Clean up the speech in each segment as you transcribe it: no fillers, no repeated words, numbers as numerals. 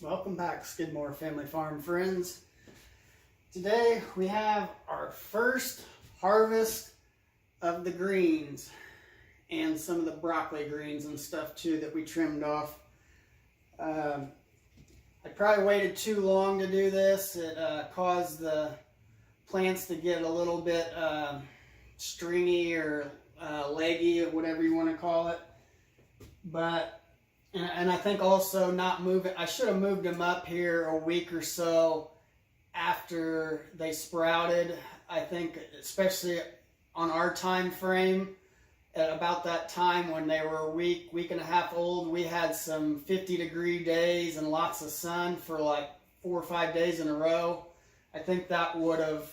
Welcome back, Skidmore Family Farm friends. Today we have our first harvest of the greens and some of the broccoli greens and stuff too that we trimmed off. I probably waited too long to do this. It caused the plants to get a little bit stringy or leggy, or whatever you want to call it. And I think also not moving, I should have moved them up here a week or so after they sprouted. I think especially on our time frame, at about that time when they were a week and a half old, we had some 50-degree days and lots of sun for like 4 or 5 days in a row. I think that would have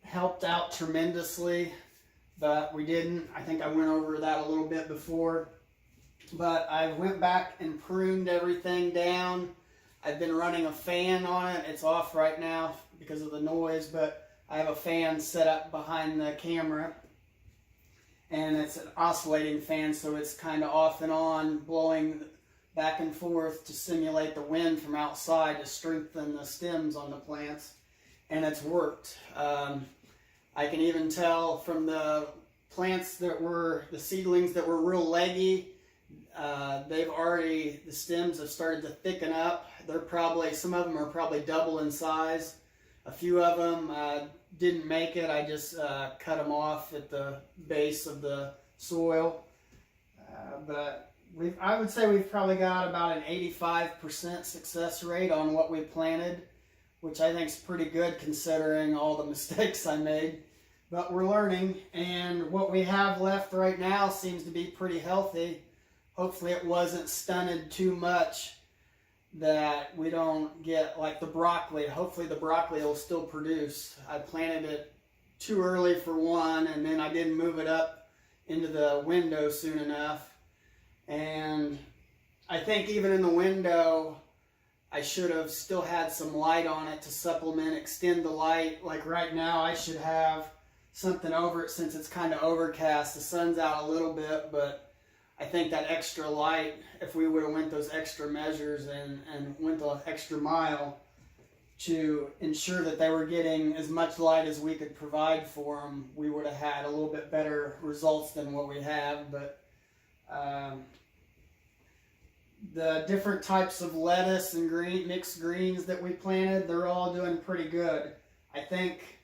helped out tremendously, but we didn't. I think I went over that a little bit before. But I went back and pruned everything down. I've been running a fan on it. It's off right now because of the noise, but I have a fan set up behind the camera. And it's an oscillating fan, so it's kind of off and on, blowing back and forth to simulate the wind from outside to strengthen the stems on the plants. And it's worked. I can even tell from the plants that were, the seedlings that were real leggy, the stems have started to thicken up. Some of them are probably double in size. A few of them didn't make it. I just cut them off at the base of the soil. But I would say we've probably got about an 85% success rate on what we planted, which I think is pretty good considering all the mistakes I made. But we're learning, and what we have left right now seems to be pretty healthy. Hopefully it wasn't stunted too much that we don't get like the broccoli. Hopefully the broccoli will still produce. I planted it too early for one, and then I didn't move it up into the window soon enough. And I think even in the window, I should have still had some light on it to supplement, extend the light. Like right now, I should have something over it since it's kind of overcast. The sun's out a little bit, but I think that extra light, if we would have went those extra measures and went the extra mile to ensure that they were getting as much light as we could provide for them, we would have had a little bit better results than what we have. But the different types of lettuce and mixed greens that we planted, they're all doing pretty good. I think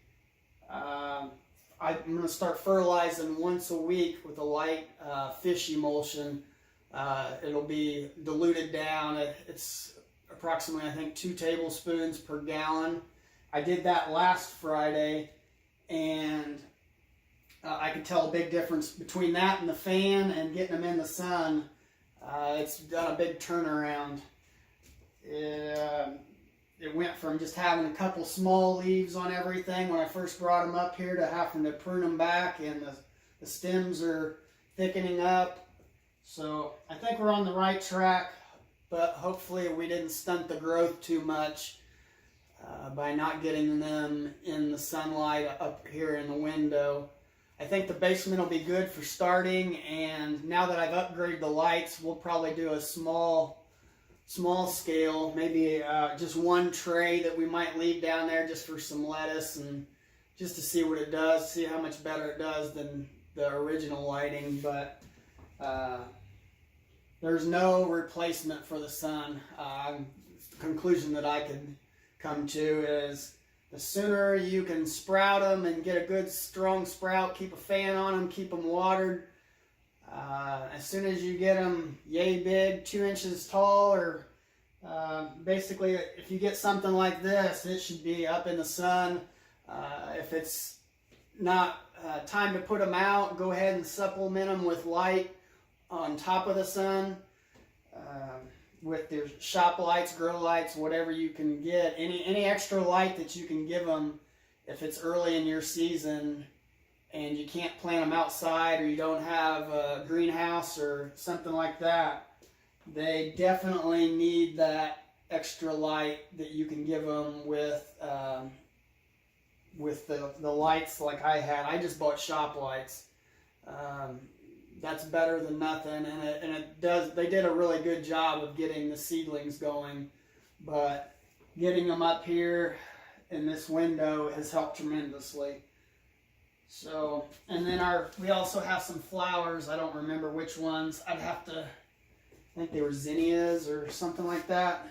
I'm going to start fertilizing once a week with a light fish emulsion. It'll be diluted down. It's approximately, I think, 2 tablespoons per gallon. I did that last Friday, and I could tell a big difference between that and the fan and getting them in the sun. It's done a big turnaround. It went from just having a couple small leaves on everything when I first brought them up here to having to prune them back, and the stems are thickening up. So I think we're on the right track, but hopefully we didn't stunt the growth too much by not getting them in the sunlight up here in the window. I think the basement will be good for starting, and now that I've upgraded the lights, we'll probably do a small scale, maybe just one tray that we might leave down there just for some lettuce, and just to see what it does, see how much better it does than the original lighting. But there's no replacement for the sun. The conclusion that I could come to is the sooner you can sprout them and get a good strong sprout, keep a fan on them, keep them watered, as soon as you get them yay big, 2 inches tall, or basically if you get something like this, it should be up in the sun. If it's not time to put them out, go ahead and supplement them with light on top of the sun, with their shop lights, grow lights, whatever you can get. Any extra light that you can give them if it's early in your season and you can't plant them outside, or you don't have a greenhouse or something like that, they definitely need that extra light that you can give them with the lights like I had. I just bought shop lights. That's better than nothing, and it does. They did a really good job of getting the seedlings going. but getting them up here in this window has helped tremendously. So, and then we also have some flowers. I don't remember which ones. I think they were zinnias or something like that.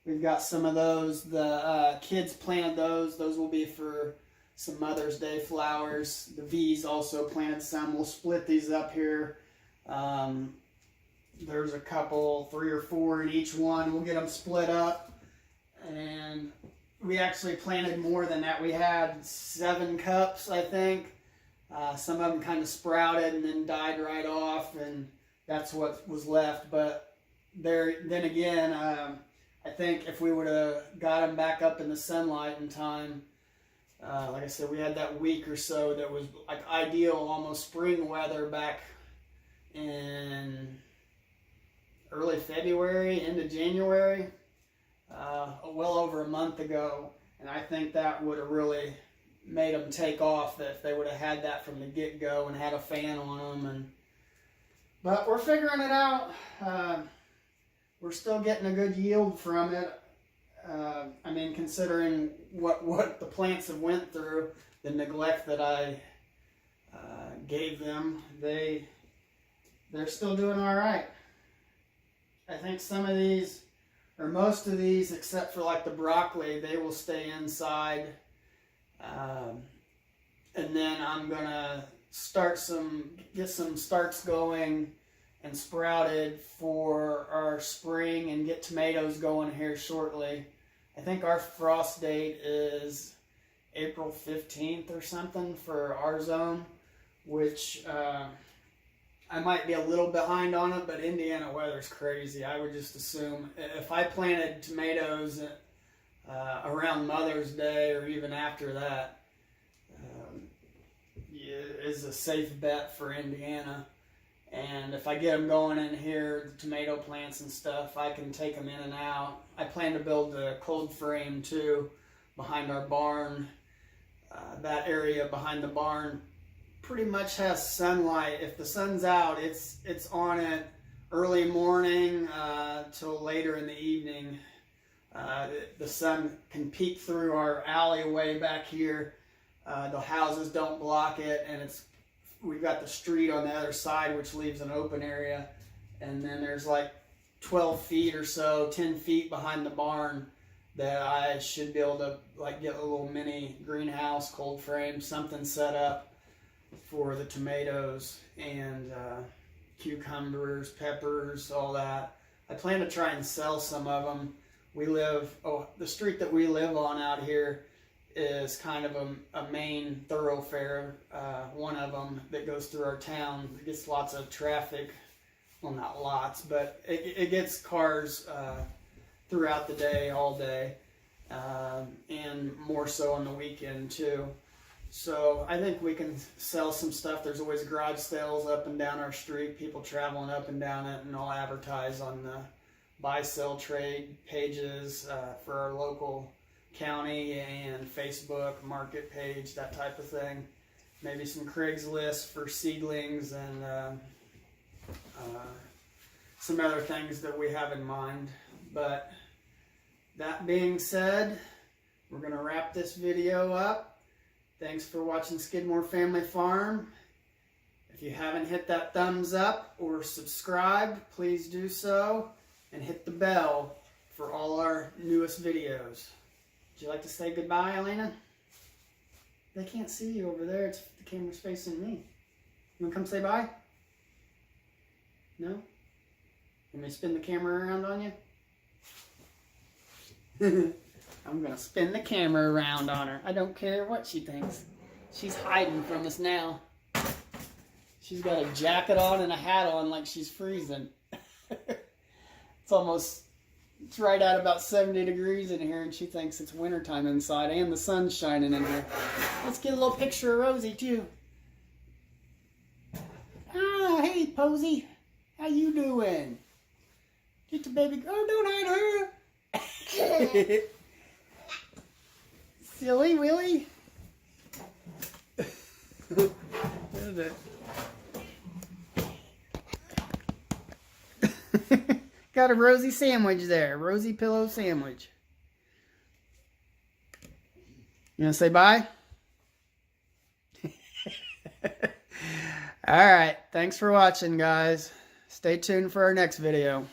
We've got some of those. The kids planted those. Those will be for some Mother's Day flowers. The V's also planted some. We'll split these up here. There's a couple, 3 or 4 in each one. We'll get them split up. And we actually planted more than that. We had 7 cups, I think. Some of them kind of sprouted and then died right off, and that's what was left. But then again, I think if we would have got them back up in the sunlight in time, like I said, we had that week or so that was like ideal, almost spring weather back in early February, into January, well over a month ago. And I think that would have really made them take off if they would have had that from the get-go and had a fan on them. But we're figuring it out. We're still getting a good yield from it. I mean, considering what the plants have went through, the neglect that I gave them, they're still doing all right. I think some of these, or most of these, except for like the broccoli, they will stay inside. And then I'm gonna get some starts going and sprouted for our spring and get tomatoes going here shortly. I think our frost date is April 15th or something for our zone, which I might be a little behind on it, but Indiana weather's crazy. I would just assume if I planted tomatoes around Mother's Day or even after that, is a safe bet for Indiana. And if I get them going in here, the tomato plants and stuff, I can take them in and out. I plan to build a cold frame too behind our barn. That area behind the barn pretty much has sunlight. If the sun's out, it's on it early morning till later in the evening. The sun can peek through our alleyway back here. The houses don't block it, and we've got the street on the other side, which leaves an open area. And then there's like 12 feet or so, 10 feet behind the barn that I should be able to like get a little mini greenhouse, cold frame, something set up for the tomatoes and cucumbers, peppers, all that. I plan to try and sell some of them. The street that we live on out here is kind of a main thoroughfare, one of them that goes through our town. It gets lots of traffic. Well, not lots, but it gets cars throughout the day, all day, and more so on the weekend too. So I think we can sell some stuff. There's always garage sales up and down our street, people traveling up and down it, and I'll advertise on the buy, sell, trade pages for our local county and Facebook market page, that type of thing. Maybe some Craigslist for seedlings and some other things that we have in mind. But that being said, we're going to wrap this video up. Thanks for watching Skidmore Family Farm. If you haven't hit that thumbs up or subscribed, please do so, and hit the bell for all our newest videos. Would you like to say goodbye, Elena? They can't see you over there. The camera's facing me. You want to come say bye? No? Want me to spin the camera around on you? I'm going to spin the camera around on her. I don't care what she thinks. She's hiding from us now. She's got a jacket on and a hat on like she's freezing. It's right at about 70 degrees in here, and she thinks it's wintertime inside, and the sun's shining in here. Let's get a little picture of Rosie, too. Ah, hey, Posy. How you doing? Get the baby girl. Oh, don't hide her. Silly Willy. What is it? Got a rosy sandwich there. Rosy pillow sandwich. You want to say bye? All right. Thanks for watching, guys. Stay tuned for our next video.